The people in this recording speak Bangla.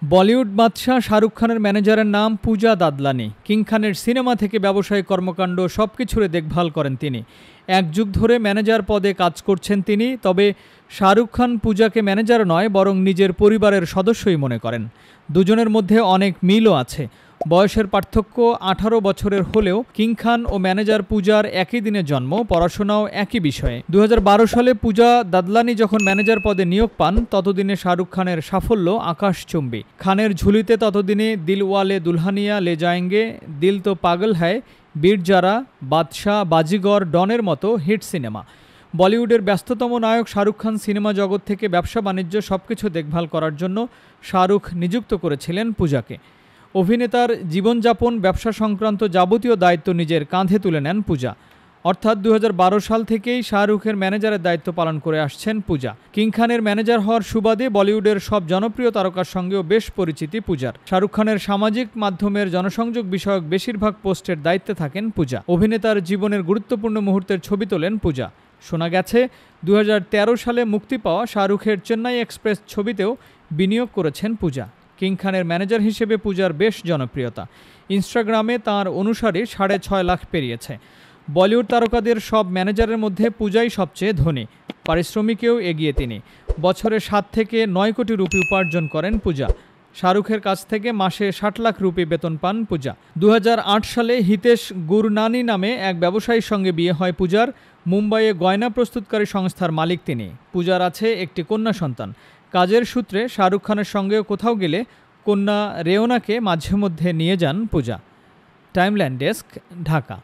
বলিউড বাদশাহ শাহরুখ খানের ম্যানেজারের নাম পূজা দাদলানি। কিং খানের সিনেমা থেকে ব্যবসায়িক কর্মকাণ্ড সবকিছুরে দেখভাল করেন তিনি। এক যুগ ধরে ম্যানেজার পদে কাজ করছেন তিনি। তবে শাহরুখ খান পূজাকে ম্যানেজার নয়, বরং নিজের পরিবারের সদস্যই মনে করেন। দুজনের মধ্যে অনেক মিলও আছে। বয়সের পার্থক্য 18 বছরের হলেও কিং খান ও ম্যানেজার পূজার একই দিনে জন্ম, পড়াশোনাও একই বিষয়ে। 2012 সালে পূজা দাদলানি যখন ম্যানেজার পদে নিয়োগ পান, ততদিনে শাহরুখ খানের সাফল্য আকাশচুম্বী। খানের ঝুলিতে ততদিনে দিলওয়ালে দুলহানিয়া লে যায়েঙ্গে, দিল তো পাগল হ্যায়, বীর জারা, বাদশাহ, বাজিগর, ডনের মতো হিট সিনেমা। বলিউডের ব্যস্ততম নায়ক শাহরুখ খান সিনেমা জগৎ থেকে ব্যবসা বাণিজ্য সবকিছু দেখভাল করার জন্য শাহরুখ নিযুক্ত করেছিলেন পূজাকে। অভিনেতার জীবনযাপন, ব্যবসা সংক্রান্ত যাবতীয় দায়িত্ব নিজের কাঁধে তুলে নেন পূজা। অর্থাৎ 2012 সাল থেকেই শাহরুখের ম্যানেজারের দায়িত্ব পালন করে আসছেন পূজা। কিং খানের ম্যানেজার হওয়ার সুবাদে বলিউডের সব জনপ্রিয় তারকার সঙ্গেও বেশ পরিচিতি পূজার। শাহরুখ খানের সামাজিক মাধ্যমের জনসংযোগ বিষয়ক বেশিরভাগ পোস্টের দায়িত্বে থাকেন পূজা। অভিনেতার জীবনের গুরুত্বপূর্ণ মুহূর্তের ছবি তোলেন পূজা। শোনা গেছে 2013 সালে মুক্তি পাওয়া শাহরুখের চেন্নাই এক্সপ্রেস ছবিতেও বিনিয়োগ করেছেন পূজা। কিং খানের ম্যানেজার হিসেবে পূজার বেশ জনপ্রিয়তা। ইনস্টাগ্রামে তাঁর অনুসারী 6.5 লাখ পেরিয়েছে। বলিউড তারকাদের সব ম্যানেজারের মধ্যে পূজাই সবচেয়ে ধনী। পারিশ্রমিকেও এগিয়ে তিনি। বছরে 7 থেকে 9 কোটি রুপি উপার্জন করেন পূজা। শাহরুখের কাছ থেকে মাসে 60 লাখ রুপি বেতন পান পূজা। 2008 সালে হিতেশ গুরনানি নামে এক ব্যবসায়ীর সঙ্গে বিয়ে হয় পূজার। মুম্বাইয়ে গয়না প্রস্তুতকারী সংস্থার মালিক তিনি। পূজার আছে একটি কন্যা সন্তান। কাজের সূত্রে শাহরুখ খানের সঙ্গেও কোথাও গেলে কন্যা রেওনাকে মাঝে মধ্যে নিয়ে যান পূজা। Timeline desk, Dhaka.